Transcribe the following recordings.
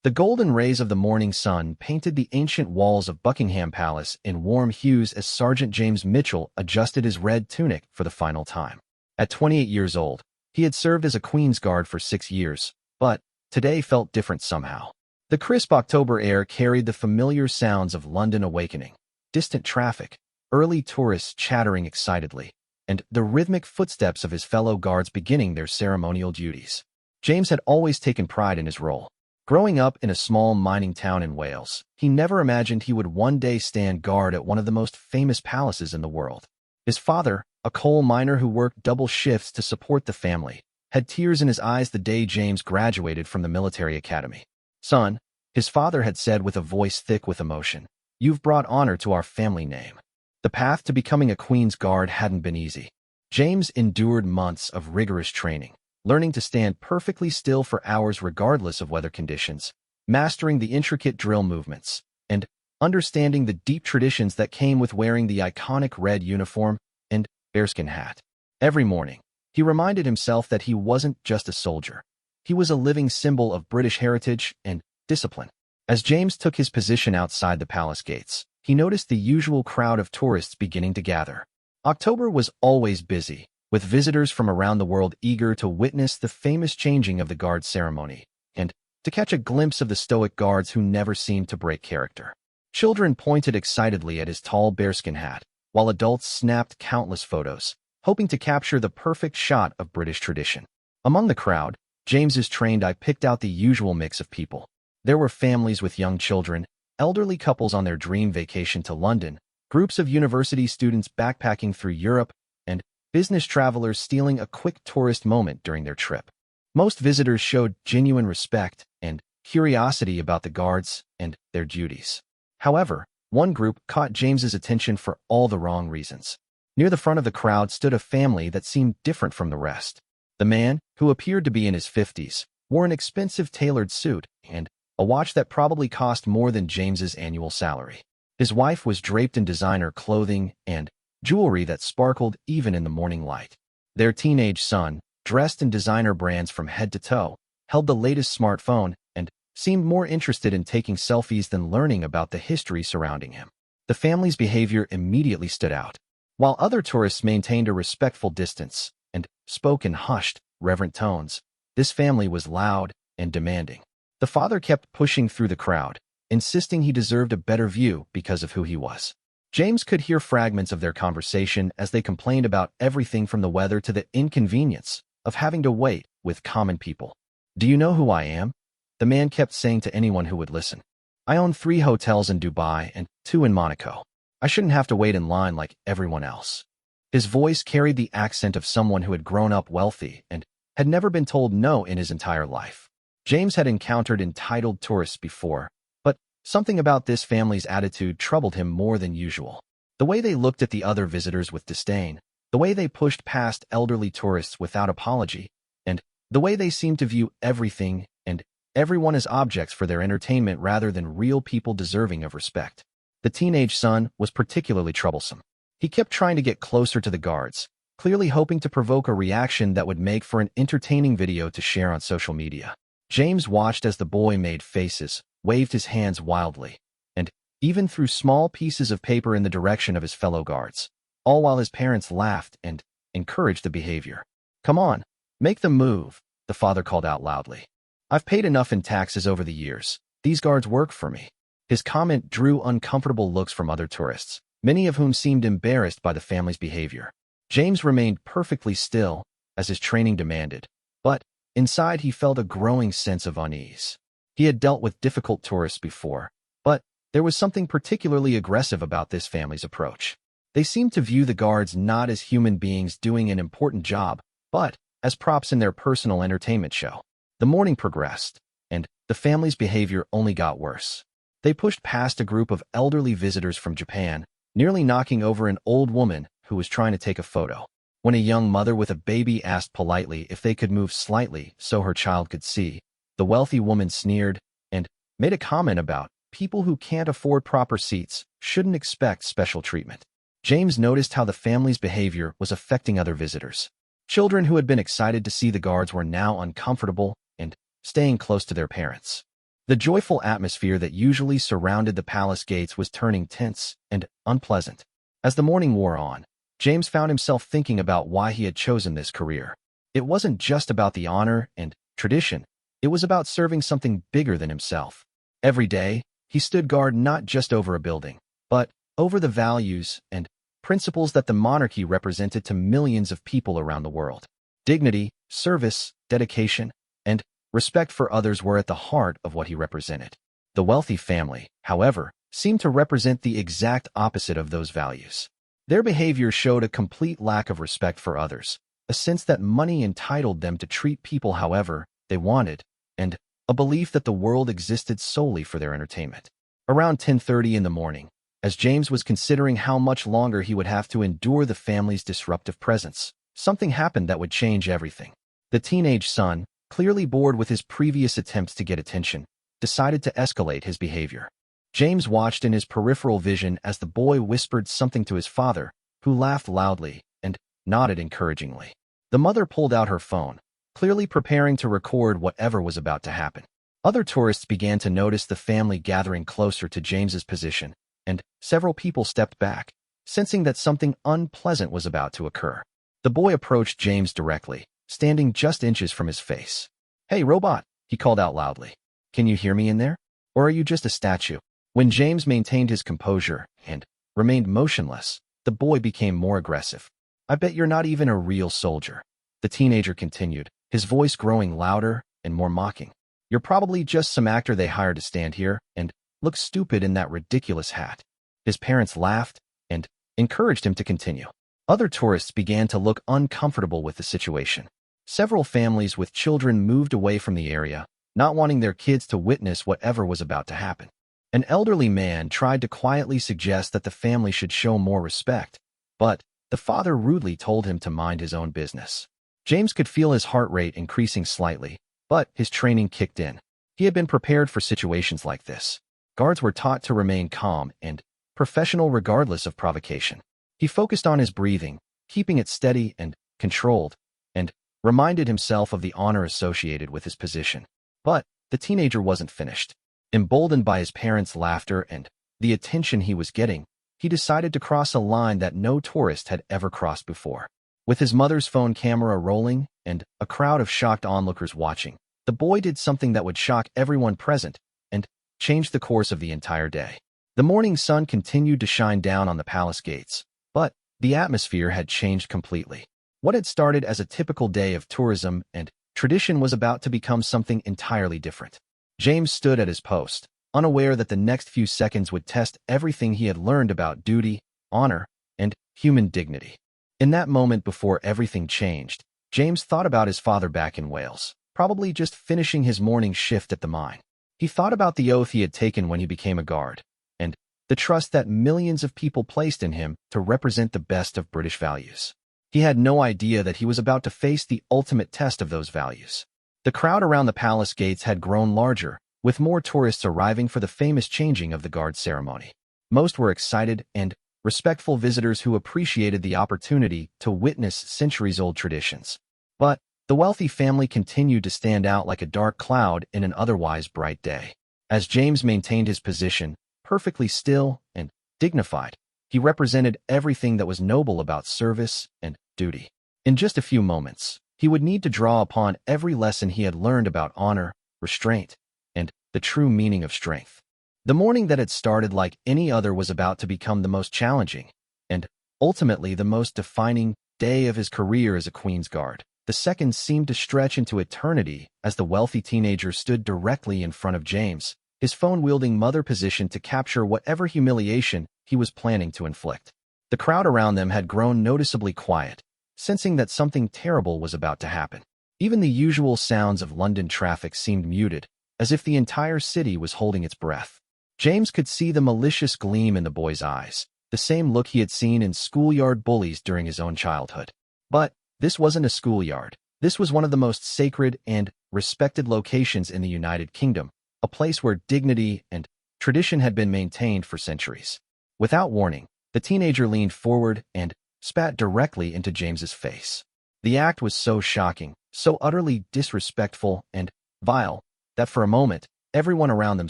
The golden rays of the morning sun painted the ancient walls of Buckingham Palace in warm hues as Sergeant James Mitchell adjusted his red tunic for the final time. At 28 years old, he had served as a Queen's Guard for 6 years, but today felt different somehow. The crisp October air carried the familiar sounds of London awakening, distant traffic, early tourists chattering excitedly, and the rhythmic footsteps of his fellow guards beginning their ceremonial duties. James had always taken pride in his role. Growing up in a small mining town in Wales, he never imagined he would one day stand guard at one of the most famous palaces in the world. His father, a coal miner who worked double shifts to support the family, had tears in his eyes the day James graduated from the military academy. "Son," his father had said with a voice thick with emotion, "you've brought honor to our family name." The path to becoming a Queen's Guard hadn't been easy. James endured months of rigorous training, learning to stand perfectly still for hours regardless of weather conditions, mastering the intricate drill movements, and understanding the deep traditions that came with wearing the iconic red uniform and bearskin hat. Every morning, he reminded himself that he wasn't just a soldier. He was a living symbol of British heritage and discipline. As James took his position outside the palace gates, he noticed the usual crowd of tourists beginning to gather. October was always busy, with visitors from around the world eager to witness the famous changing of the guard ceremony, and to catch a glimpse of the stoic guards who never seemed to break character. Children pointed excitedly at his tall bearskin hat, while adults snapped countless photos, hoping to capture the perfect shot of British tradition. Among the crowd, James's trained eye picked out the usual mix of people. There were families with young children, elderly couples on their dream vacation to London, groups of university students backpacking through Europe, and business travelers stealing a quick tourist moment during their trip. Most visitors showed genuine respect and curiosity about the guards and their duties. However, one group caught James's attention for all the wrong reasons. Near the front of the crowd stood a family that seemed different from the rest. The man, who appeared to be in his 50s, wore an expensive tailored suit and a watch that probably cost more than James's annual salary. His wife was draped in designer clothing and jewelry that sparkled even in the morning light. Their teenage son, dressed in designer brands from head to toe, held the latest smartphone and seemed more interested in taking selfies than learning about the history surrounding him. The family's behavior immediately stood out. While other tourists maintained a respectful distance and spoke in hushed, reverent tones, this family was loud and demanding. The father kept pushing through the crowd, insisting he deserved a better view because of who he was. James could hear fragments of their conversation as they complained about everything from the weather to the inconvenience of having to wait with common people. "Do you know who I am?" the man kept saying to anyone who would listen. "I own 3 hotels in Dubai and 2 in Monaco. I shouldn't have to wait in line like everyone else." His voice carried the accent of someone who had grown up wealthy and had never been told no in his entire life. James had encountered entitled tourists before, but something about this family's attitude troubled him more than usual. The way they looked at the other visitors with disdain, the way they pushed past elderly tourists without apology, and the way they seemed to view everything and everyone as objects for their entertainment rather than real people deserving of respect. The teenage son was particularly troublesome. He kept trying to get closer to the guards, clearly hoping to provoke a reaction that would make for an entertaining video to share on social media. James watched as the boy made faces, waved his hands wildly, and even threw small pieces of paper in the direction of his fellow guards, all while his parents laughed and encouraged the behavior. "Come on, make the move," the father called out loudly. "I've paid enough in taxes over the years. These guards work for me." His comment drew uncomfortable looks from other tourists, many of whom seemed embarrassed by the family's behavior. James remained perfectly still, as his training demanded, but inside he felt a growing sense of unease. He had dealt with difficult tourists before, but there was something particularly aggressive about this family's approach. They seemed to view the guards not as human beings doing an important job, but as props in their personal entertainment show. The morning progressed, and the family's behavior only got worse. They pushed past a group of elderly visitors from Japan, nearly knocking over an old woman who was trying to take a photo. When a young mother with a baby asked politely if they could move slightly so her child could see, the wealthy woman sneered and made a comment about people who can't afford proper seats shouldn't expect special treatment. James noticed how the family's behavior was affecting other visitors. Children who had been excited to see the guards were now uncomfortable and staying close to their parents. The joyful atmosphere that usually surrounded the palace gates was turning tense and unpleasant. As the morning wore on, James found himself thinking about why he had chosen this career. It wasn't just about the honor and tradition, it was about serving something bigger than himself. Every day, he stood guard not just over a building, but over the values and principles that the monarchy represented to millions of people around the world. Dignity, service, dedication, and respect for others were at the heart of what he represented. The wealthy family, however, seemed to represent the exact opposite of those values. Their behavior showed a complete lack of respect for others, a sense that money entitled them to treat people however they wanted, and a belief that the world existed solely for their entertainment. Around 10:30 in the morning, as James was considering how much longer he would have to endure the family's disruptive presence, something happened that would change everything. The teenage son, clearly bored with his previous attempts to get attention, decided to escalate his behavior. James watched in his peripheral vision as the boy whispered something to his father, who laughed loudly and nodded encouragingly. The mother pulled out her phone, clearly preparing to record whatever was about to happen. Other tourists began to notice the family gathering closer to James's position, and several people stepped back, sensing that something unpleasant was about to occur. The boy approached James directly, standing just inches from his face. "Hey, robot," he called out loudly. "Can you hear me in there? Or are you just a statue?" When James maintained his composure and remained motionless, the boy became more aggressive. "I bet you're not even a real soldier," the teenager continued, his voice growing louder and more mocking. "You're probably just some actor they hired to stand here and look stupid in that ridiculous hat." His parents laughed and encouraged him to continue. Other tourists began to look uncomfortable with the situation. Several families with children moved away from the area, not wanting their kids to witness whatever was about to happen. An elderly man tried to quietly suggest that the family should show more respect, but the father rudely told him to mind his own business. James could feel his heart rate increasing slightly, but his training kicked in. He had been prepared for situations like this. Guards were taught to remain calm and professional regardless of provocation. He focused on his breathing, keeping it steady and controlled, and reminded himself of the honor associated with his position. But the teenager wasn't finished. Emboldened by his parents' laughter and the attention he was getting, he decided to cross a line that no tourist had ever crossed before. With his mother's phone camera rolling and a crowd of shocked onlookers watching, the boy did something that would shock everyone present and change the course of the entire day. The morning sun continued to shine down on the palace gates, but the atmosphere had changed completely. What had started as a typical day of tourism and tradition was about to become something entirely different. James stood at his post, unaware that the next few seconds would test everything he had learned about duty, honor, and human dignity. In that moment before everything changed, James thought about his father back in Wales, probably just finishing his morning shift at the mine. He thought about the oath he had taken when he became a guard, and the trust that millions of people placed in him to represent the best of British values. He had no idea that he was about to face the ultimate test of those values. The crowd around the palace gates had grown larger, with more tourists arriving for the famous changing of the guard ceremony. Most were excited and respectful visitors who appreciated the opportunity to witness centuries-old traditions. But the wealthy family continued to stand out like a dark cloud in an otherwise bright day. As James maintained his position, perfectly still and dignified, he represented everything that was noble about service and duty. In just a few moments, he would need to draw upon every lesson he had learned about honor, restraint, and the true meaning of strength. The morning that had started like any other was about to become the most challenging, and ultimately the most defining day of his career as a Queen's Guard. The seconds seemed to stretch into eternity as the wealthy teenager stood directly in front of James, his phone-wielding mother positioned to capture whatever humiliation he was planning to inflict. The crowd around them had grown noticeably quiet, sensing that something terrible was about to happen. Even the usual sounds of London traffic seemed muted, as if the entire city was holding its breath. James could see the malicious gleam in the boy's eyes, the same look he had seen in schoolyard bullies during his own childhood. But this wasn't a schoolyard. This was one of the most sacred and respected locations in the United Kingdom, a place where dignity and tradition had been maintained for centuries. Without warning, the teenager leaned forward and spat directly into James's face. The act was so shocking, so utterly disrespectful and vile, that for a moment, everyone around them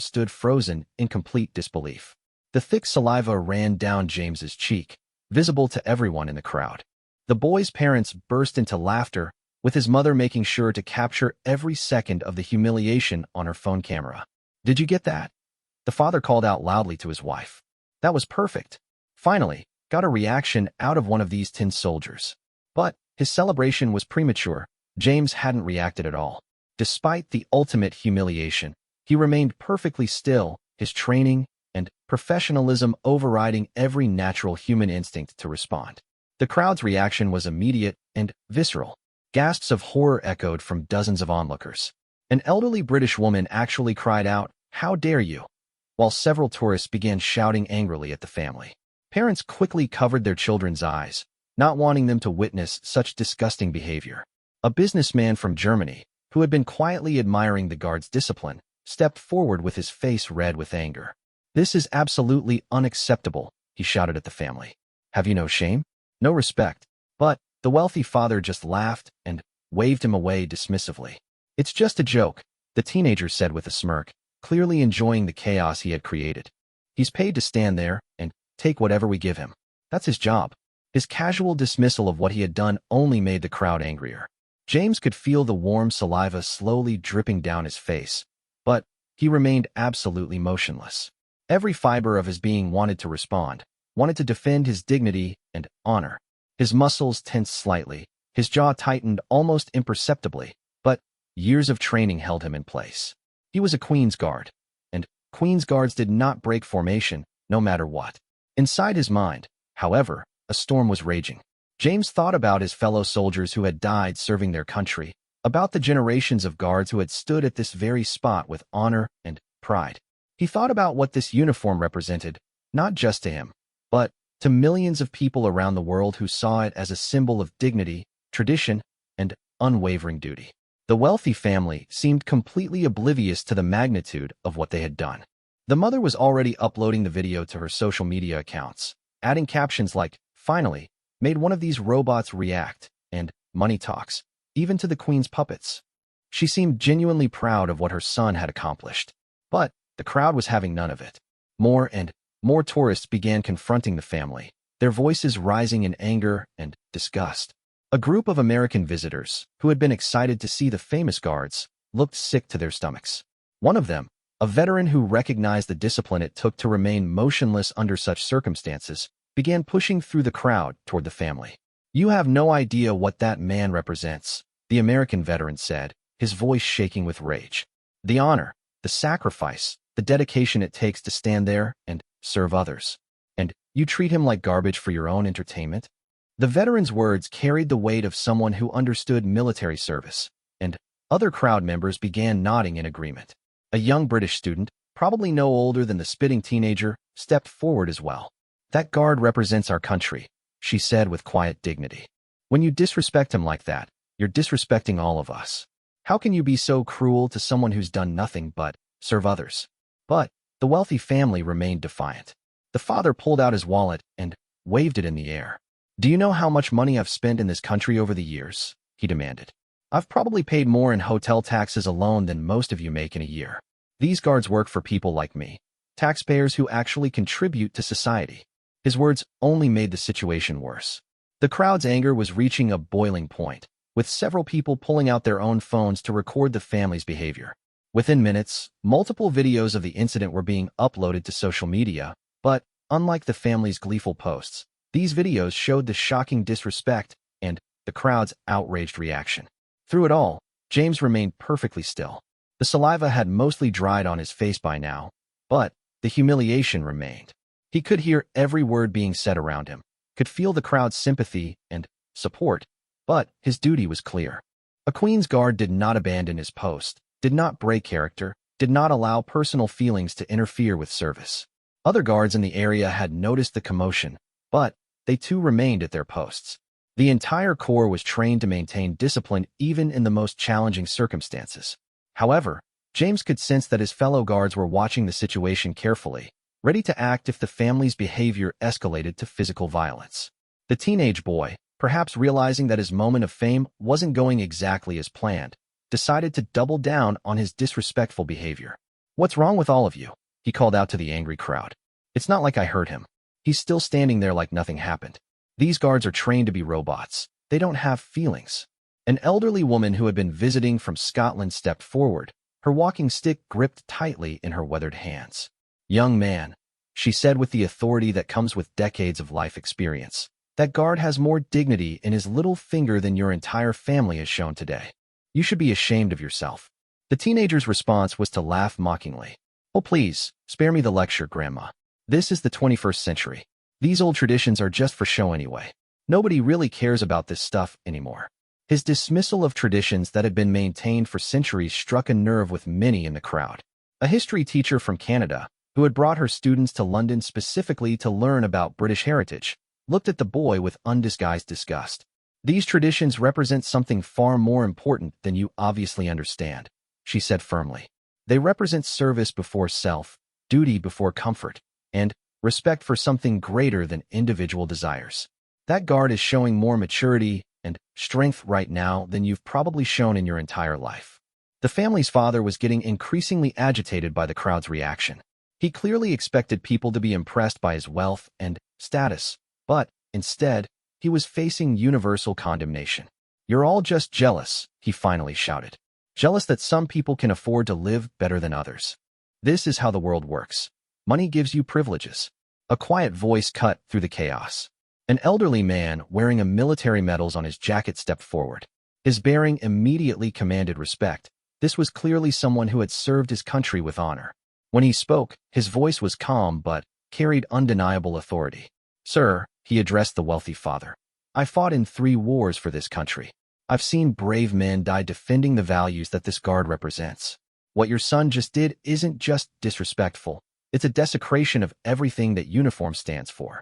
stood frozen in complete disbelief. The thick saliva ran down James's cheek, visible to everyone in the crowd. The boy's parents burst into laughter, with his mother making sure to capture every second of the humiliation on her phone camera. "Did you get that?" The father called out loudly to his wife. "That was perfect. Finally, got a reaction out of one of these tin soldiers." But his celebration was premature. James hadn't reacted at all. Despite the ultimate humiliation, he remained perfectly still, his training and professionalism overriding every natural human instinct to respond. The crowd's reaction was immediate and visceral. Gasps of horror echoed from dozens of onlookers. An elderly British woman actually cried out, "How dare you?" while several tourists began shouting angrily at the family. Parents quickly covered their children's eyes, not wanting them to witness such disgusting behavior. A businessman from Germany, who had been quietly admiring the guard's discipline, stepped forward with his face red with anger. "This is absolutely unacceptable," he shouted at the family. "Have you no shame? No respect?" But the wealthy father just laughed and waved him away dismissively. "It's just a joke," the teenager said with a smirk, clearly enjoying the chaos he had created. "He's paid to stand there and take whatever we give him. That's his job." His casual dismissal of what he had done only made the crowd angrier. James could feel the warm saliva slowly dripping down his face, but he remained absolutely motionless. Every fiber of his being wanted to respond, wanted to defend his dignity and honor. His muscles tensed slightly, his jaw tightened almost imperceptibly, but years of training held him in place. He was a Queen's Guard, and Queen's Guards did not break formation, no matter what. Inside his mind, however, a storm was raging. James thought about his fellow soldiers who had died serving their country, about the generations of guards who had stood at this very spot with honor and pride. He thought about what this uniform represented, not just to him, but to millions of people around the world who saw it as a symbol of dignity, tradition, and unwavering duty. The wealthy family seemed completely oblivious to the magnitude of what they had done. The mother was already uploading the video to her social media accounts, adding captions like, "Finally, made one of these robots react," and "Money talks," even to the Queen's puppets. She seemed genuinely proud of what her son had accomplished. But the crowd was having none of it. More and more tourists began confronting the family, their voices rising in anger and disgust. A group of American visitors, who had been excited to see the famous guards, looked sick to their stomachs. One of them, a veteran who recognized the discipline it took to remain motionless under such circumstances, began pushing through the crowd toward the family. "You have no idea what that man represents," the American veteran said, his voice shaking with rage. "The honor, the sacrifice, the dedication it takes to stand there and serve others. And you treat him like garbage for your own entertainment?" The veteran's words carried the weight of someone who understood military service, and other crowd members began nodding in agreement. A young British student, probably no older than the spitting teenager, stepped forward as well. "That guard represents our country," she said with quiet dignity. "When you disrespect him like that, you're disrespecting all of us. How can you be so cruel to someone who's done nothing but serve others?" But the wealthy family remained defiant. The father pulled out his wallet and waved it in the air. "Do you know how much money I've spent in this country over the years?" he demanded. "I've probably paid more in hotel taxes alone than most of you make in a year. These guards work for people like me, taxpayers who actually contribute to society." His words only made the situation worse. The crowd's anger was reaching a boiling point, with several people pulling out their own phones to record the family's behavior. Within minutes, multiple videos of the incident were being uploaded to social media, but unlike the family's gleeful posts, these videos showed the shocking disrespect and the crowd's outraged reaction. Through it all, James remained perfectly still. The saliva had mostly dried on his face by now, but the humiliation remained. He could hear every word being said around him, could feel the crowd's sympathy and support, but his duty was clear. A Queen's Guard did not abandon his post, did not break character, did not allow personal feelings to interfere with service. Other guards in the area had noticed the commotion, but they too remained at their posts. The entire corps was trained to maintain discipline even in the most challenging circumstances. However, James could sense that his fellow guards were watching the situation carefully, ready to act if the family's behavior escalated to physical violence. The teenage boy, perhaps realizing that his moment of fame wasn't going exactly as planned, decided to double down on his disrespectful behavior. "What's wrong with all of you?" he called out to the angry crowd. "It's not like I hurt him." He's still standing there like nothing happened. These guards are trained to be robots. They don't have feelings. An elderly woman who had been visiting from Scotland stepped forward, her walking stick gripped tightly in her weathered hands. "Young man," she said with the authority that comes with decades of life experience, "that guard has more dignity in his little finger than your entire family has shown today. You should be ashamed of yourself." The teenager's response was to laugh mockingly. "Oh, please, spare me the lecture, Grandma. This is the 21st century. These old traditions are just for show anyway. Nobody really cares about this stuff anymore." His dismissal of traditions that had been maintained for centuries struck a nerve with many in the crowd. A history teacher from Canada, who had brought her students to London specifically to learn about British heritage, looked at the boy with undisguised disgust. "These traditions represent something far more important than you obviously understand," she said firmly. "They represent service before self, duty before comfort, and respect for something greater than individual desires. That guard is showing more maturity and strength right now than you've probably shown in your entire life." The family's father was getting increasingly agitated by the crowd's reaction. He clearly expected people to be impressed by his wealth and status, but instead, he was facing universal condemnation. "You're all just jealous," he finally shouted. "Jealous that some people can afford to live better than others. This is how the world works. Money gives you privileges." A quiet voice cut through the chaos. An elderly man wearing a military medals on his jacket stepped forward. His bearing immediately commanded respect. This was clearly someone who had served his country with honor. When he spoke, his voice was calm but carried undeniable authority. "Sir," he addressed the wealthy father, "I fought in 3 wars for this country. I've seen brave men die defending the values that this guard represents. What your son just did isn't just disrespectful. It's a desecration of everything that uniform stands for."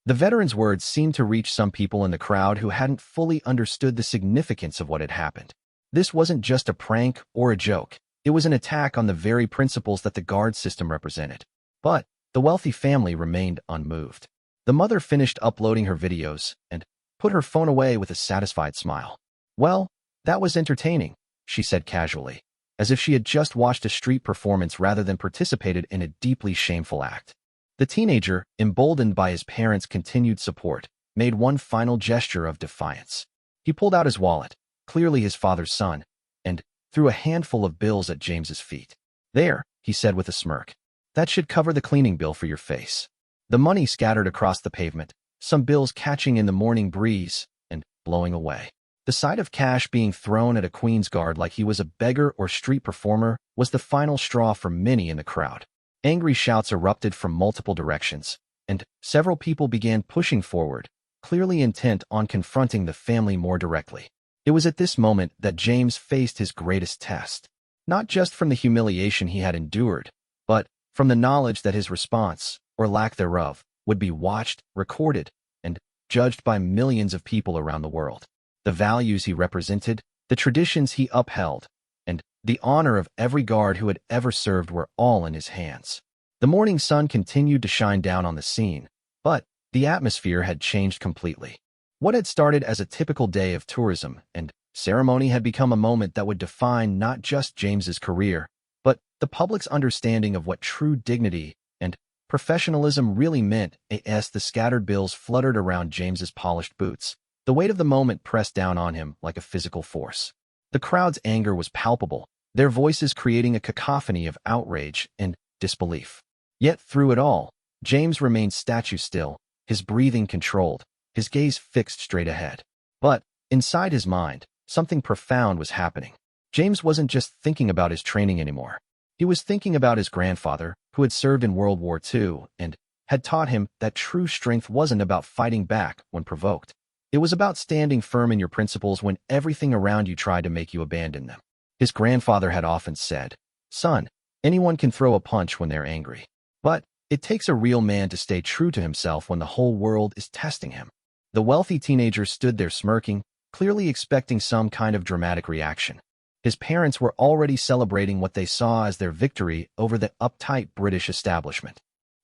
The veteran's words seemed to reach some people in the crowd who hadn't fully understood the significance of what had happened. This wasn't just a prank or a joke. It was an attack on the very principles that the guard system represented. But the wealthy family remained unmoved. The mother finished uploading her videos and put her phone away with a satisfied smile. "Well, that was entertaining," she said casually, as if she had just watched a street performance rather than participated in a deeply shameful act. The teenager, emboldened by his parents' continued support, made one final gesture of defiance. He pulled out his wallet, clearly his father's son, and threw a handful of bills at James's feet. "There," he said with a smirk. "That should cover the cleaning bill for your face." The money scattered across the pavement, some bills catching in the morning breeze and blowing away. The sight of cash being thrown at a Queen's Guard like he was a beggar or street performer was the final straw for many in the crowd. Angry shouts erupted from multiple directions, and several people began pushing forward, clearly intent on confronting the family more directly. It was at this moment that James faced his greatest test, not just from the humiliation he had endured, but from the knowledge that his response, or lack thereof, would be watched, recorded, and judged by millions of people around the world. The values he represented, the traditions he upheld, and the honor of every guard who had ever served were all in his hands. The morning sun continued to shine down on the scene, but the atmosphere had changed completely. What had started as a typical day of tourism and ceremony had become a moment that would define not just James's career, but the public's understanding of what true dignity and professionalism really meant. As the scattered bills fluttered around James's polished boots, the weight of the moment pressed down on him like a physical force. The crowd's anger was palpable, their voices creating a cacophony of outrage and disbelief. Yet through it all, James remained statue still, his breathing controlled, his gaze fixed straight ahead. But inside his mind, something profound was happening. James wasn't just thinking about his training anymore. He was thinking about his grandfather, who had served in World War II and had taught him that true strength wasn't about fighting back when provoked. It was about standing firm in your principles when everything around you tried to make you abandon them. His grandfather had often said, "Son, anyone can throw a punch when they're angry. But it takes a real man to stay true to himself when the whole world is testing him." The wealthy teenager stood there smirking, clearly expecting some kind of dramatic reaction. His parents were already celebrating what they saw as their victory over the uptight British establishment.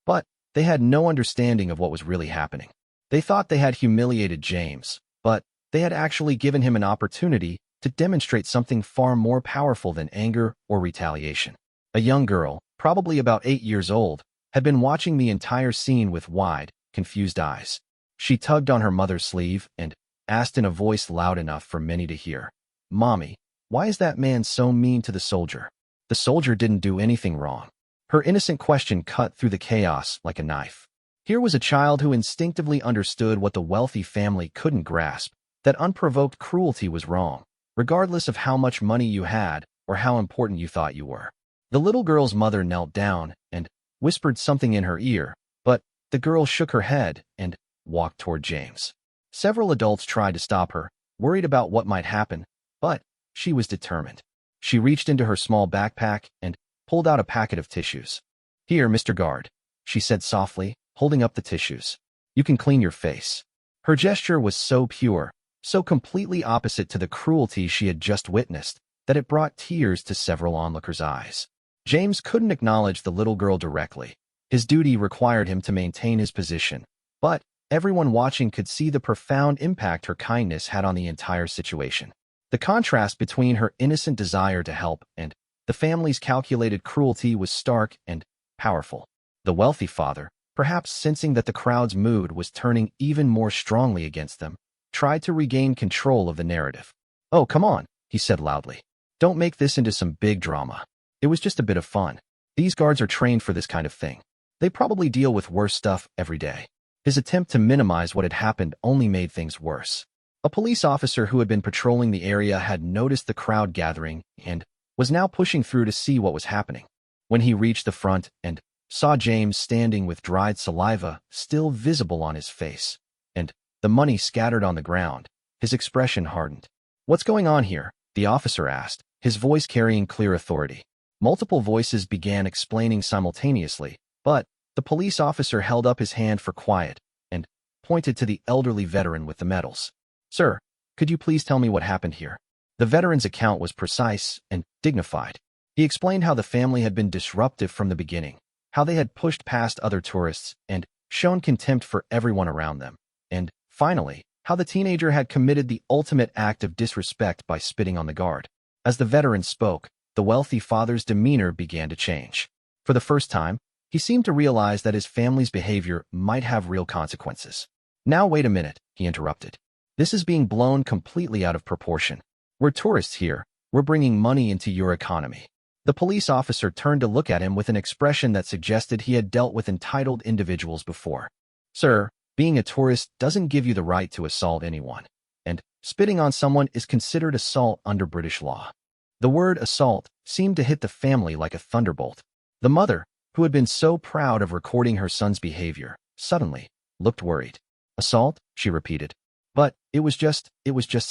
But they had no understanding of what was really happening. They thought they had humiliated James, but they had actually given him an opportunity to demonstrate something far more powerful than anger or retaliation. A young girl, probably about 8 years old, had been watching the entire scene with wide, confused eyes. She tugged on her mother's sleeve and asked in a voice loud enough for many to hear, "Mommy, why is that man so mean to the soldier? The soldier didn't do anything wrong." Her innocent question cut through the chaos like a knife. Here was a child who instinctively understood what the wealthy family couldn't grasp, that unprovoked cruelty was wrong, regardless of how much money you had or how important you thought you were. The little girl's mother knelt down and whispered something in her ear, but the girl shook her head and walked toward James. Several adults tried to stop her, worried about what might happen, but she was determined. She reached into her small backpack and pulled out a packet of tissues. "Here, Mr. Guard," she said softly, holding up the tissues. "You can clean your face." Her gesture was so pure, so completely opposite to the cruelty she had just witnessed, that it brought tears to several onlookers' eyes. James couldn't acknowledge the little girl directly. His duty required him to maintain his position, but everyone watching could see the profound impact her kindness had on the entire situation. The contrast between her innocent desire to help and the family's calculated cruelty was stark and powerful. The wealthy father, perhaps sensing that the crowd's mood was turning even more strongly against them, tried to regain control of the narrative. "Oh, come on," he said loudly. "Don't make this into some big drama. It was just a bit of fun. These guards are trained for this kind of thing. They probably deal with worse stuff every day." His attempt to minimize what had happened only made things worse. A police officer who had been patrolling the area had noticed the crowd gathering and was now pushing through to see what was happening. When he reached the front and saw James standing with dried saliva still visible on his face, and the money scattered on the ground, his expression hardened. "What's going on here?" the officer asked, his voice carrying clear authority. Multiple voices began explaining simultaneously, but the police officer held up his hand for quiet and pointed to the elderly veteran with the medals. "Sir, could you please tell me what happened here?" The veteran's account was precise and dignified. He explained how the family had been disruptive from the beginning, how they had pushed past other tourists and shown contempt for everyone around them, and, finally, how the teenager had committed the ultimate act of disrespect by spitting on the guard. As the veteran spoke, the wealthy father's demeanor began to change. For the first time, he seemed to realize that his family's behavior might have real consequences. "Now wait a minute," he interrupted. "This is being blown completely out of proportion. We're tourists here. We're bringing money into your economy." The police officer turned to look at him with an expression that suggested he had dealt with entitled individuals before. "Sir, being a tourist doesn't give you the right to assault anyone, and spitting on someone is considered assault under British law." The word assault seemed to hit the family like a thunderbolt. The mother, who had been so proud of recording her son's behavior, suddenly looked worried. "Assault?" she repeated. "But it was just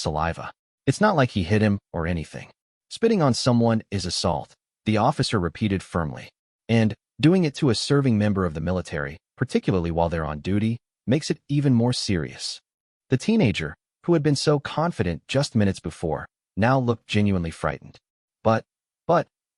saliva. It's not like he hit him or anything." "Spitting on someone is assault," the officer repeated firmly. "And doing it to a serving member of the military, particularly while they're on duty, makes it even more serious." The teenager, who had been so confident just minutes before, now looked genuinely frightened. But,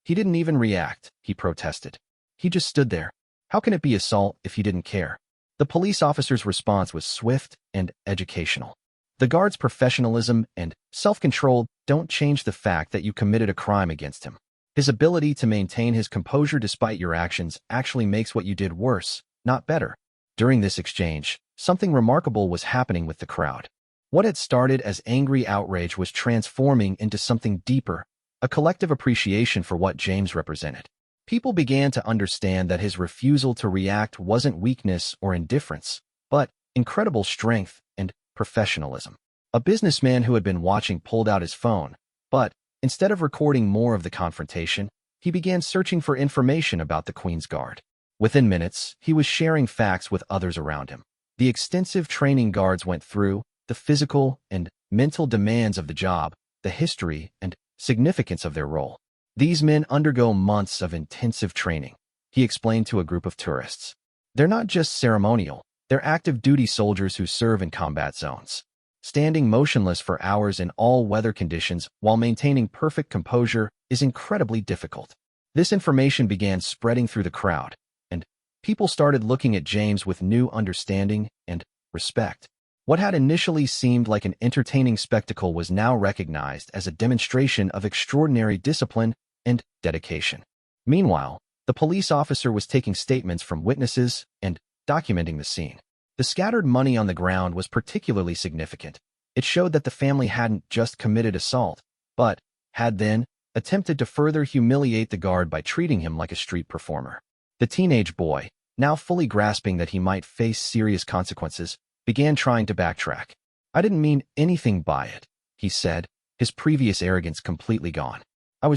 he didn't even react," he protested. "He just stood there. How can it be assault if he didn't care?" The police officer's response was swift and educational. "The guard's professionalism and self-control don't change the fact that you committed a crime against him. His ability to maintain his composure despite your actions actually makes what you did worse, not better." During this exchange, something remarkable was happening with the crowd. What had started as angry outrage was transforming into something deeper, a collective appreciation for what James represented. People began to understand that his refusal to react wasn't weakness or indifference, but incredible strength and professionalism. A businessman who had been watching pulled out his phone, but instead of recording more of the confrontation, he began searching for information about the Queen's Guard. Within minutes, he was sharing facts with others around him. The extensive training guards went through, the physical and mental demands of the job, the history and significance of their role. "These men undergo months of intensive training," he explained to a group of tourists. "They're not just ceremonial, they're active duty soldiers who serve in combat zones. Standing motionless for hours in all weather conditions while maintaining perfect composure is incredibly difficult." This information began spreading through the crowd, and people started looking at James with new understanding and respect. What had initially seemed like an entertaining spectacle was now recognized as a demonstration of extraordinary discipline and dedication. Meanwhile, the The police officer was taking statements from witnesses and documenting the scene. The scattered money on the ground was particularly significant. It showed that the family hadn't just committed assault, but had then attempted to further humiliate the guard by treating him like a street performer. The teenage boy, now fully grasping that he might face serious consequences, began trying to backtrack. "I didn't mean anything by it," he said, his previous arrogance completely gone. I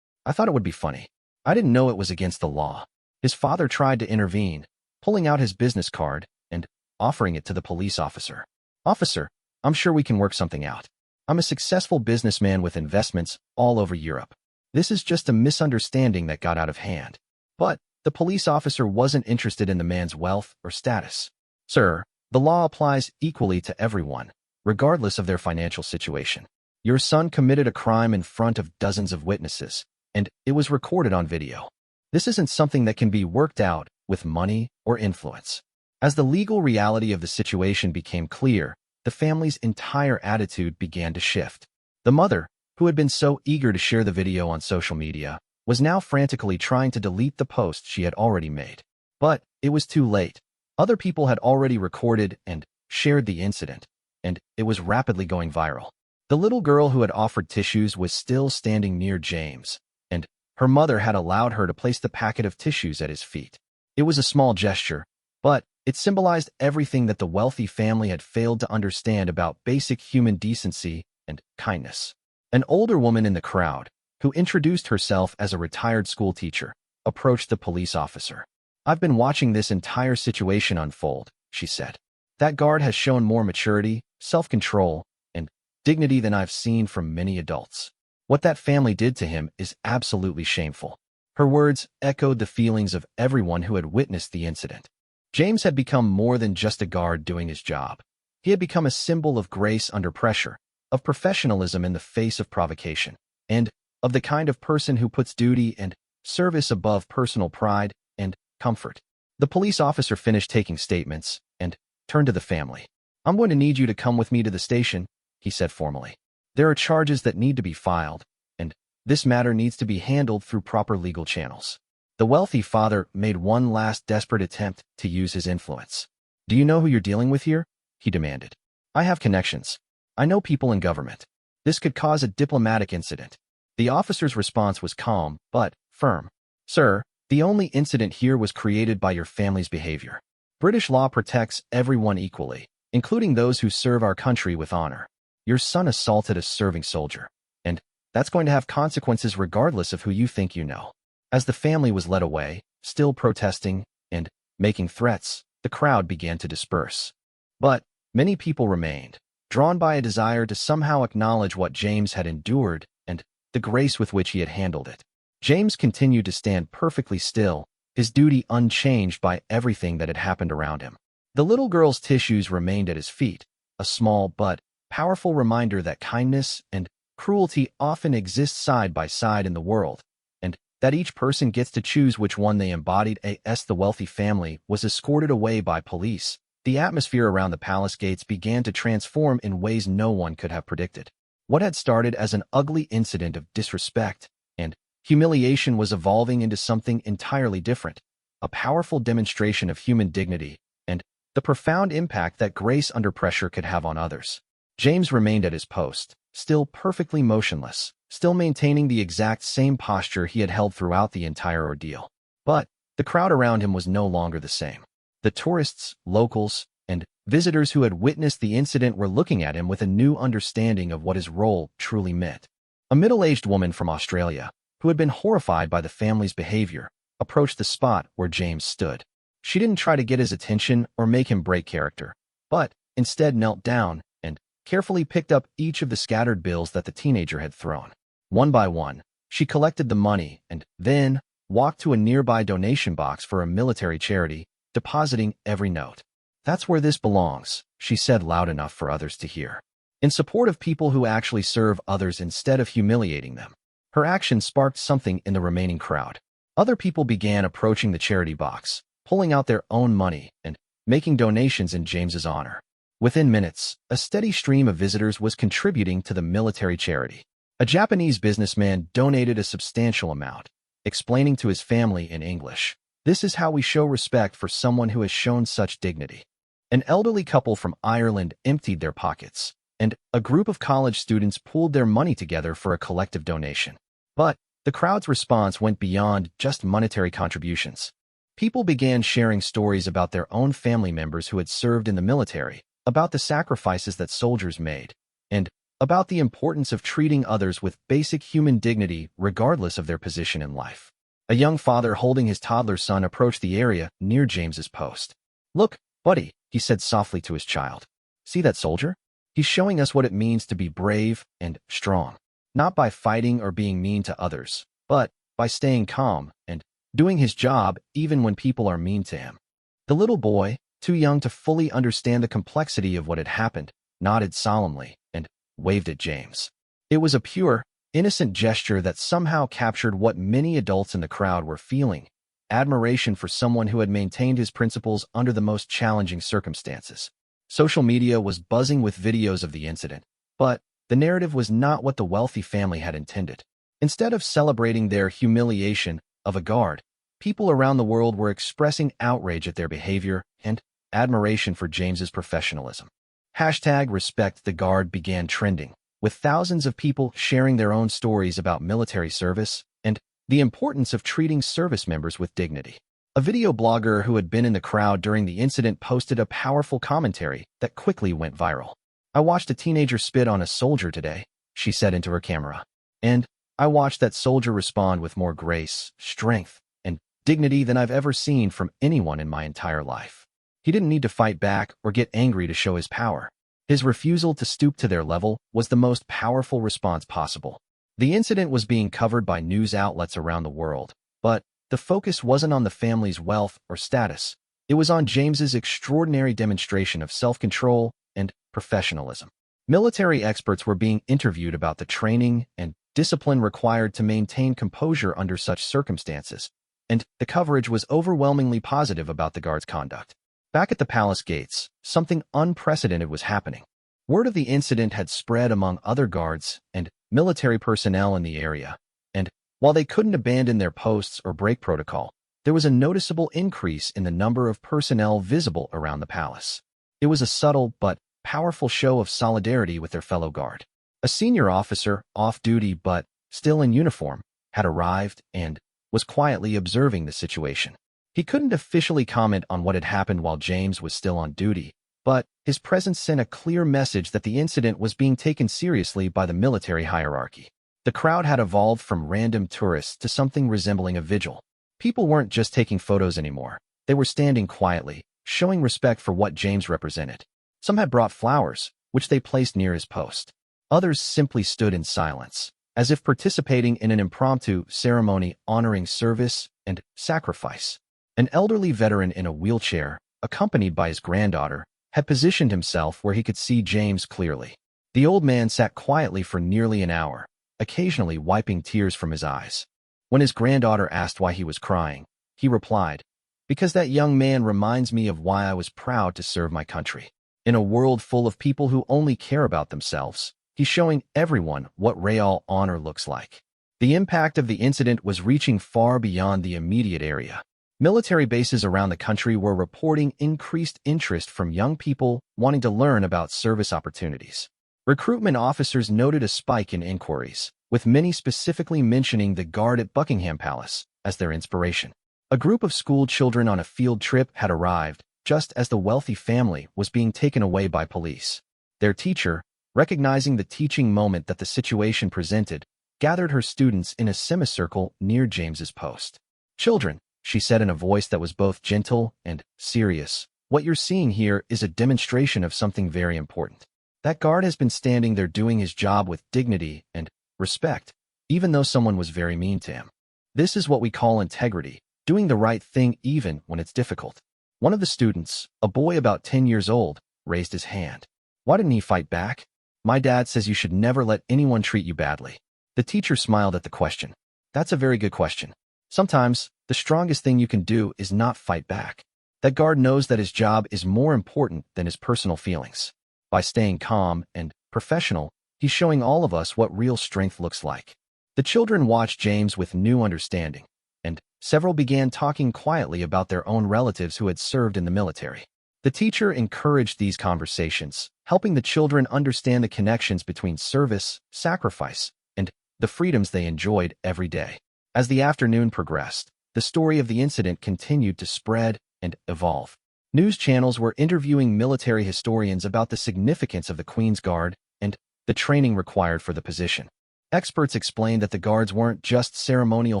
thought it would be funny. I didn't know it was against the law." His father tried to intervene, pulling out his business card and offering it to the police officer. "Officer, I'm sure we can work something out. I'm a successful businessman with investments all over Europe. This is just a misunderstanding that got out of hand." But the police officer wasn't interested in the man's wealth or status. "Sir, the law applies equally to everyone, regardless of their financial situation. Your son committed a crime in front of dozens of witnesses, and it was recorded on video. This isn't something that can be worked out with money or influence." As the legal reality of the situation became clear, the family's entire attitude began to shift. The mother, who had been so eager to share the video on social media, was now frantically trying to delete the post she had already made. But it was too late. Other people had already recorded and shared the incident, and it was rapidly going viral. The little girl who had offered tissues was still standing near James, and her mother had allowed her to place the packet of tissues at his feet. It was a small gesture, but it symbolized everything that the wealthy family had failed to understand about basic human decency and kindness. An older woman in the crowd, who introduced herself as a retired school teacher, approached the police officer. "I've been watching this entire situation unfold," she said. "That guard has shown more maturity, self-control, and dignity than I've seen from many adults. What that family did to him is absolutely shameful." Her words echoed the feelings of everyone who had witnessed the incident. James had become more than just a guard doing his job. He had become a symbol of grace under pressure, of professionalism in the face of provocation, and of the kind of person who puts duty and service above personal pride and comfort. The police officer finished taking statements and turned to the family. "I'm going to need you to come with me to the station," he said formally. "There are charges that need to be filed, and this matter needs to be handled through proper legal channels." The wealthy father made one last desperate attempt to use his influence. "Do you know who you're dealing with here?" he demanded. "I have connections. I know people in government. This could cause a diplomatic incident." The officer's response was calm but firm. "Sir, the only incident here was created by your family's behavior. British law protects everyone equally, including those who serve our country with honor. Your son assaulted a serving soldier, and that's going to have consequences regardless of who you think you know." As the family was led away, still protesting and making threats, the crowd began to disperse. But many people remained, drawn by a desire to somehow acknowledge what James had endured and the grace with which he had handled it. James continued to stand perfectly still, his duty unchanged by everything that had happened around him. The little girl's tissues remained at his feet, a small but powerful reminder that kindness and cruelty often exist side by side in the world, and that each person gets to choose which one they embodied. As the wealthy family was escorted away by police, the atmosphere around the palace gates began to transform in ways no one could have predicted. What had started as an ugly incident of disrespect and humiliation was evolving into something entirely different, a powerful demonstration of human dignity and the profound impact that grace under pressure could have on others. James remained at his post, still perfectly motionless, still maintaining the exact same posture he had held throughout the entire ordeal. But the crowd around him was no longer the same. The tourists, locals, and visitors who had witnessed the incident were looking at him with a new understanding of what his role truly meant. A middle-aged woman from Australia, who had been horrified by the family's behavior, approached the spot where James stood. She didn't try to get his attention or make him break character, but instead knelt down and carefully picked up each of the scattered bills that the teenager had thrown. One by one, she collected the money and then walked to a nearby donation box for a military charity, depositing every note. "That's where this belongs," she said loud enough for others to hear. In support of people who actually serve others instead of humiliating them. Her action sparked something in the remaining crowd. Other people began approaching the charity box, pulling out their own money and making donations in James's honor. Within minutes, a steady stream of visitors was contributing to the military charity. A Japanese businessman donated a substantial amount, explaining to his family in English, "This is how we show respect for someone who has shown such dignity." An elderly couple from Ireland emptied their pockets, and a group of college students pooled their money together for a collective donation. But the crowd's response went beyond just monetary contributions. People began sharing stories about their own family members who had served in the military, about the sacrifices that soldiers made, and about the importance of treating others with basic human dignity regardless of their position in life. A young father holding his toddler son approached the area near James's post. "Look, buddy," he said softly to his child. "See that soldier? He's showing us what it means to be brave and strong, not by fighting or being mean to others, but by staying calm and doing his job even when people are mean to him." The little boy, too young to fully understand the complexity of what had happened, nodded solemnly and waved at James. It was a pure, innocent gesture that somehow captured what many adults in the crowd were feeling: admiration for someone who had maintained his principles under the most challenging circumstances. Social media was buzzing with videos of the incident, but the narrative was not what the wealthy family had intended. Instead of celebrating their humiliation of a guard, people around the world were expressing outrage at their behavior and admiration for James's professionalism. #RespectTheGuard began trending, with thousands of people sharing their own stories about military service and the importance of treating service members with dignity. A video blogger who had been in the crowd during the incident posted a powerful commentary that quickly went viral. "I watched a teenager spit on a soldier today," she said into her camera. "And I watched that soldier respond with more grace, strength, and dignity than I've ever seen from anyone in my entire life. He didn't need to fight back or get angry to show his power. His refusal to stoop to their level was the most powerful response possible." The incident was being covered by news outlets around the world, but the focus wasn't on the family's wealth or status. It was on James's extraordinary demonstration of self-control and professionalism. Military experts were being interviewed about the training and discipline required to maintain composure under such circumstances, and the coverage was overwhelmingly positive about the guard's conduct. Back at the palace gates, something unprecedented was happening. Word of the incident had spread among other guards and military personnel in the area, and while they couldn't abandon their posts or break protocol, there was a noticeable increase in the number of personnel visible around the palace. It was a subtle but powerful show of solidarity with their fellow guard. A senior officer, off-duty but still in uniform, had arrived and was quietly observing the situation. He couldn't officially comment on what had happened while James was still on duty, but his presence sent a clear message that the incident was being taken seriously by the military hierarchy. The crowd had evolved from random tourists to something resembling a vigil. People weren't just taking photos anymore. They were standing quietly, showing respect for what James represented. Some had brought flowers, which they placed near his post. Others simply stood in silence, as if participating in an impromptu ceremony honoring service and sacrifice. An elderly veteran in a wheelchair, accompanied by his granddaughter, had positioned himself where he could see James clearly. The old man sat quietly for nearly an hour, occasionally wiping tears from his eyes. When his granddaughter asked why he was crying, he replied, "Because that young man reminds me of why I was proud to serve my country." In a world full of people who only care about themselves, he's showing everyone what real honor looks like. The impact of the incident was reaching far beyond the immediate area. Military bases around the country were reporting increased interest from young people wanting to learn about service opportunities. Recruitment officers noted a spike in inquiries, with many specifically mentioning the guard at Buckingham Palace as their inspiration. A group of school children on a field trip had arrived just as the wealthy family was being taken away by police. Their teacher, recognizing the teaching moment that the situation presented, gathered her students in a semicircle near James's post. "Children," she said in a voice that was both gentle and serious, "what you're seeing here is a demonstration of something very important. That guard has been standing there doing his job with dignity and respect, even though someone was very mean to him. This is what we call integrity, doing the right thing even when it's difficult." One of the students, a boy about 10 years old, raised his hand. "Why didn't he fight back? My dad says you should never let anyone treat you badly." The teacher smiled at the question. "That's a very good question. Sometimes, the strongest thing you can do is not fight back. That guard knows that his job is more important than his personal feelings. By staying calm and professional, he's showing all of us what real strength looks like." The children watched James with new understanding, and several began talking quietly about their own relatives who had served in the military. The teacher encouraged these conversations, helping the children understand the connections between service, sacrifice, and the freedoms they enjoyed every day. As the afternoon progressed, the story of the incident continued to spread and evolve. News channels were interviewing military historians about the significance of the Queen's Guard and the training required for the position. Experts explained that the guards weren't just ceremonial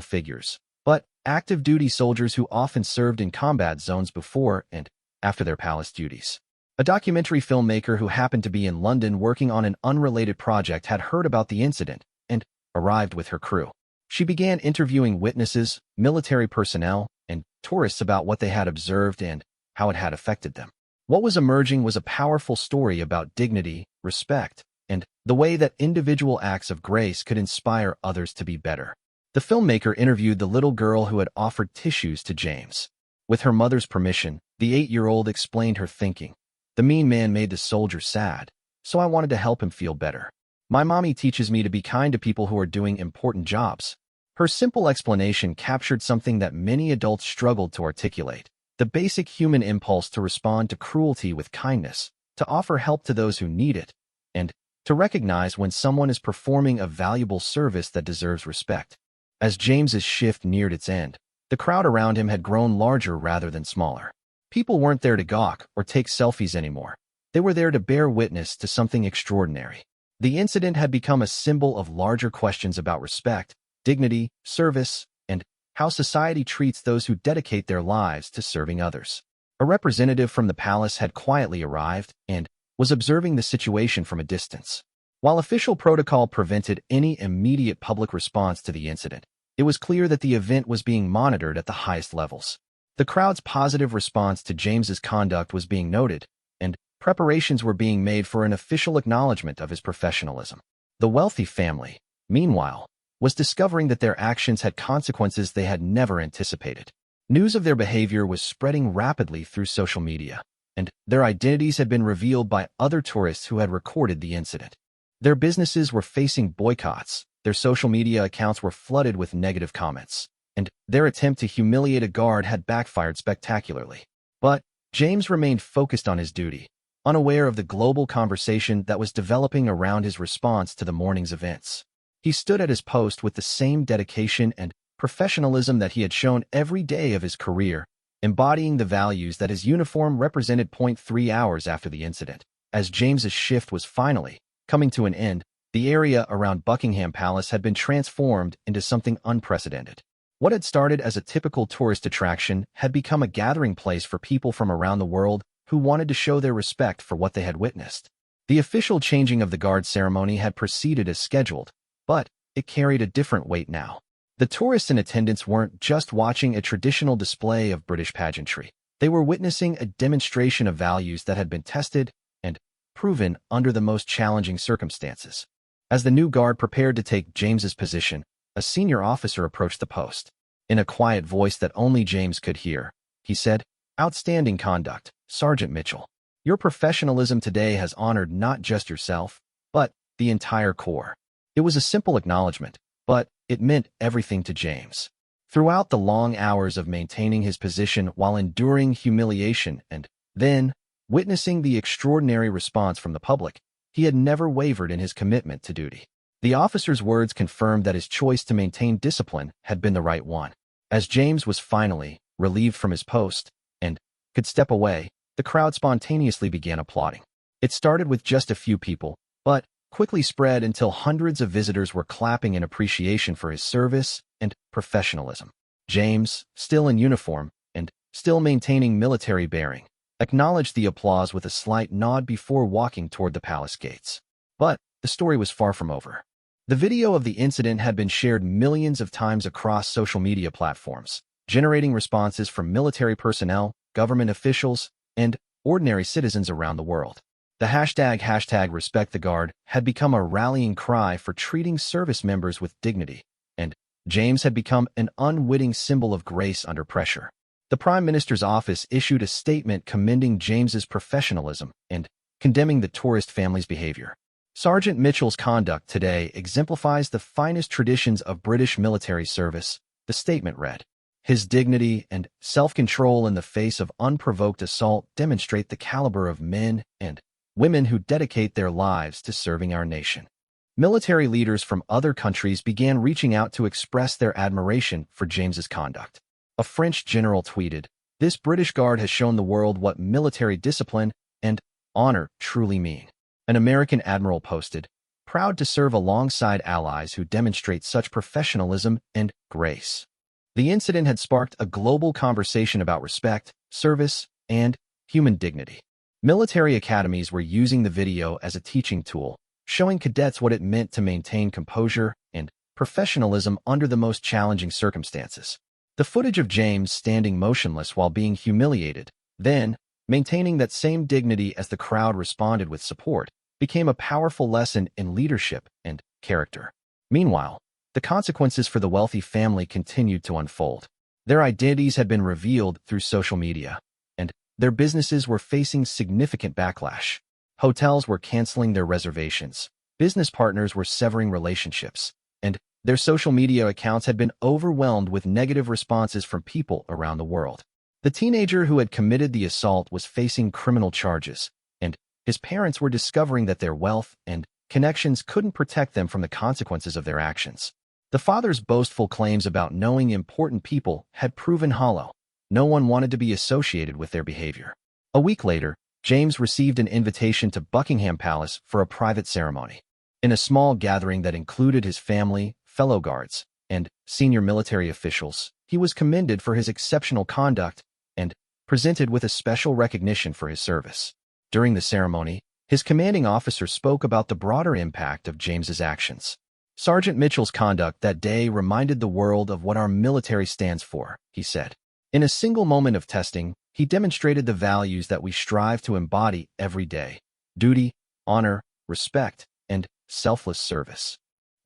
figures, but active duty soldiers who often served in combat zones before and after their palace duties. A documentary filmmaker who happened to be in London working on an unrelated project had heard about the incident and arrived with her crew. She began interviewing witnesses, military personnel, and tourists about what they had observed and how it had affected them. What was emerging was a powerful story about dignity, respect, and the way that individual acts of grace could inspire others to be better. The filmmaker interviewed the little girl who had offered tissues to James. With her mother's permission, the 8-year-old explained her thinking. The mean man made the soldier sad, so I wanted to help him feel better. My mommy teaches me to be kind to people who are doing important jobs. Her simple explanation captured something that many adults struggled to articulate: the basic human impulse to respond to cruelty with kindness, to offer help to those who need it, and to recognize when someone is performing a valuable service that deserves respect. As James's shift neared its end, the crowd around him had grown larger rather than smaller. People weren't there to gawk or take selfies anymore. They were there to bear witness to something extraordinary. The incident had become a symbol of larger questions about respect, dignity, service, and how society treats those who dedicate their lives to serving others. A representative from the palace had quietly arrived and was observing the situation from a distance. While official protocol prevented any immediate public response to the incident, it was clear that the event was being monitored at the highest levels. The crowd's positive response to James's conduct was being noted, and preparations were being made for an official acknowledgement of his professionalism. The wealthy family, meanwhile, was discovering that their actions had consequences they had never anticipated. News of their behavior was spreading rapidly through social media, and their identities had been revealed by other tourists who had recorded the incident. Their businesses were facing boycotts, their social media accounts were flooded with negative comments, and their attempt to humiliate a guard had backfired spectacularly. But James remained focused on his duty, unaware of the global conversation that was developing around his response to the morning's events. He stood at his post with the same dedication and professionalism that he had shown every day of his career, embodying the values that his uniform represented. 3 hours after the incident, as James's shift was finally coming to an end, the area around Buckingham Palace had been transformed into something unprecedented. What had started as a typical tourist attraction had become a gathering place for people from around the world who wanted to show their respect for what they had witnessed. The official changing of the guard ceremony had proceeded as scheduled, but it carried a different weight now. The tourists in attendance weren't just watching a traditional display of British pageantry. They were witnessing a demonstration of values that had been tested and proven under the most challenging circumstances. As the new guard prepared to take James's position, a senior officer approached the post. In a quiet voice that only James could hear, he said, "Outstanding conduct, Sergeant Mitchell. Your professionalism today has honored not just yourself, but the entire corps." It was a simple acknowledgement, but it meant everything to James. Throughout the long hours of maintaining his position while enduring humiliation and then witnessing the extraordinary response from the public, he had never wavered in his commitment to duty. The officer's words confirmed that his choice to maintain discipline had been the right one. As James was finally relieved from his post and could step away, the crowd spontaneously began applauding. It started with just a few people, but quickly spread until hundreds of visitors were clapping in appreciation for his service and professionalism. James, still in uniform and still maintaining military bearing, acknowledged the applause with a slight nod before walking toward the palace gates. But the story was far from over. The video of the incident had been shared millions of times across social media platforms, generating responses from military personnel, government officials, and ordinary citizens around the world. The hashtag #RespectTheGuard had become a rallying cry for treating service members with dignity, and James had become an unwitting symbol of grace under pressure. The Prime Minister's office issued a statement commending James's professionalism and condemning the tourist family's behavior. Sergeant Mitchell's conduct today exemplifies the finest traditions of British military service, the statement read. His dignity and self-control in the face of unprovoked assault demonstrate the caliber of men and women who dedicate their lives to serving our nation. Military leaders from other countries began reaching out to express their admiration for James's conduct. A French general tweeted, "This British Guard has shown the world what military discipline and honor truly mean." An American admiral posted, "Proud to serve alongside allies who demonstrate such professionalism and grace." The incident had sparked a global conversation about respect, service, and human dignity. Military academies were using the video as a teaching tool, showing cadets what it meant to maintain composure and professionalism under the most challenging circumstances. The footage of James standing motionless while being humiliated, then maintaining that same dignity as the crowd responded with support, became a powerful lesson in leadership and character. Meanwhile, the consequences for the wealthy family continued to unfold. Their identities had been revealed through social media, and their businesses were facing significant backlash. Hotels were canceling their reservations, business partners were severing relationships, and their social media accounts had been overwhelmed with negative responses from people around the world. The teenager who had committed the assault was facing criminal charges, and his parents were discovering that their wealth and connections couldn't protect them from the consequences of their actions. The father's boastful claims about knowing important people had proven hollow. No one wanted to be associated with their behavior. A week later, James received an invitation to Buckingham Palace for a private ceremony. In a small gathering that included his family, fellow guards, and senior military officials, he was commended for his exceptional conduct and presented with a special recognition for his service. During the ceremony, his commanding officer spoke about the broader impact of James's actions. "Sergeant Mitchell's conduct that day reminded the world of what our military stands for," he said. "In a single moment of testing, he demonstrated the values that we strive to embody every day: duty, honor, respect, and selfless service."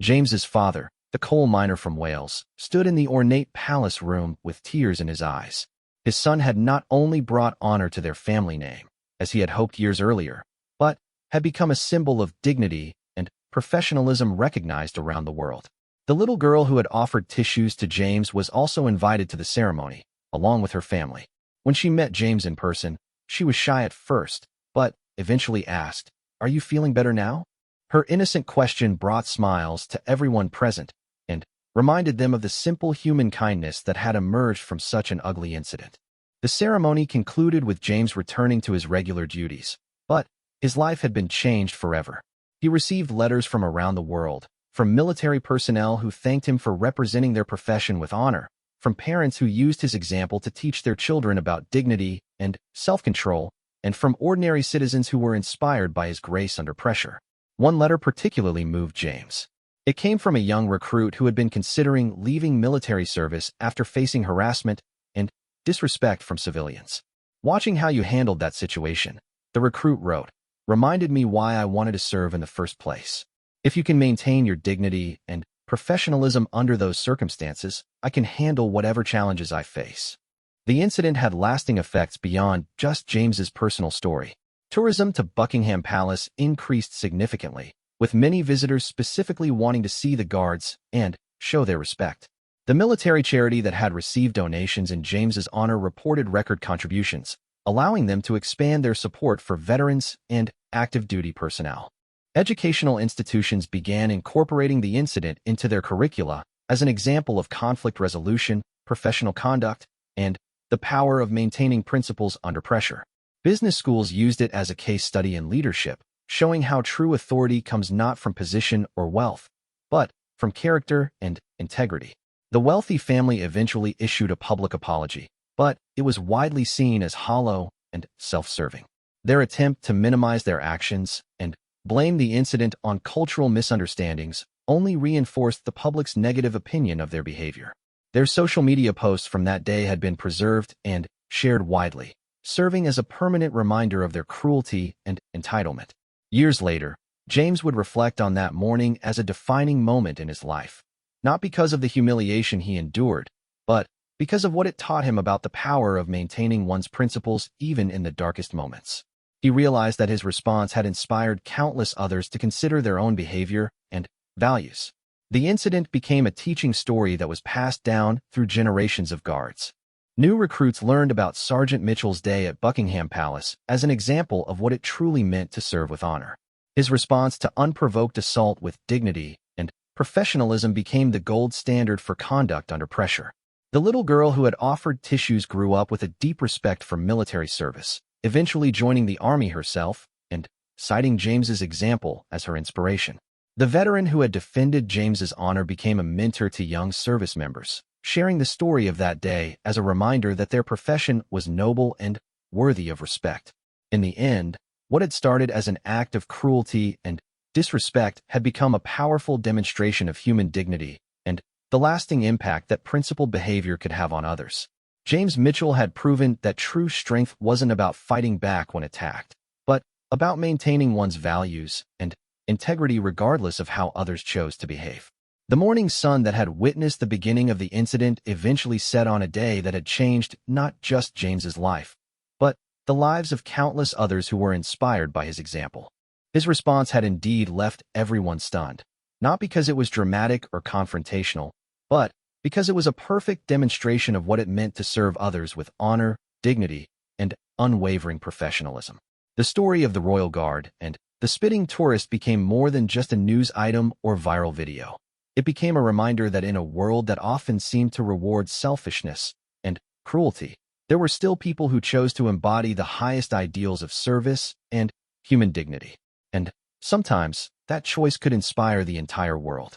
James's father, the coal miner from Wales, stood in the ornate palace room with tears in his eyes. His son had not only brought honor to their family name, as he had hoped years earlier, but had become a symbol of dignity and professionalism recognized around the world. The little girl who had offered tissues to James was also invited to the ceremony, along with her family. When she met James in person, she was shy at first, but eventually asked, "Are you feeling better now?" Her innocent question brought smiles to everyone present and reminded them of the simple human kindness that had emerged from such an ugly incident. The ceremony concluded with James returning to his regular duties, but his life had been changed forever. He received letters from around the world, from military personnel who thanked him for representing their profession with honor, from parents who used his example to teach their children about dignity and self-control, and from ordinary citizens who were inspired by his grace under pressure. One letter particularly moved James. It came from a young recruit who had been considering leaving military service after facing harassment and disrespect from civilians. "Watching how you handled that situation," the recruit wrote, "reminded me why I wanted to serve in the first place. If you can maintain your dignity and professionalism under those circumstances, I can handle whatever challenges I face." The incident had lasting effects beyond just James's personal story. Tourism to Buckingham Palace increased significantly, with many visitors specifically wanting to see the guards and show their respect. The military charity that had received donations in James's honor reported record contributions, allowing them to expand their support for veterans and active duty personnel. Educational institutions began incorporating the incident into their curricula as an example of conflict resolution, professional conduct, and the power of maintaining principles under pressure. Business schools used it as a case study in leadership, showing how true authority comes not from position or wealth, but from character and integrity. The wealthy family eventually issued a public apology, but it was widely seen as hollow and self-serving. Their attempt to minimize their actions and blame the incident on cultural misunderstandings only reinforced the public's negative opinion of their behavior. Their social media posts from that day had been preserved and shared widely, serving as a permanent reminder of their cruelty and entitlement. Years later, James would reflect on that morning as a defining moment in his life, not because of the humiliation he endured, but because of what it taught him about the power of maintaining one's principles even in the darkest moments. He realized that his response had inspired countless others to consider their own behavior and values. The incident became a teaching story that was passed down through generations of guards. New recruits learned about Sergeant Mitchell's day at Buckingham Palace as an example of what it truly meant to serve with honor. His response to unprovoked assault with dignity and professionalism became the gold standard for conduct under pressure. The little girl who had offered tissues grew up with a deep respect for military service, eventually joining the army herself and citing James's example as her inspiration. The veteran who had defended James's honor became a mentor to young service members, sharing the story of that day as a reminder that their profession was noble and worthy of respect. In the end, what had started as an act of cruelty and disrespect had become a powerful demonstration of human dignity and the lasting impact that principled behavior could have on others. James Mitchell had proven that true strength wasn't about fighting back when attacked, but about maintaining one's values and integrity regardless of how others chose to behave. The morning sun that had witnessed the beginning of the incident eventually set on a day that had changed not just James's life, but the lives of countless others who were inspired by his example. His response had indeed left everyone stunned, not because it was dramatic or confrontational, but because it was a perfect demonstration of what it meant to serve others with honor, dignity, and unwavering professionalism. The story of the Royal Guard and the spitting tourist became more than just a news item or viral video. It became a reminder that in a world that often seemed to reward selfishness and cruelty, there were still people who chose to embody the highest ideals of service and human dignity. And sometimes, that choice could inspire the entire world.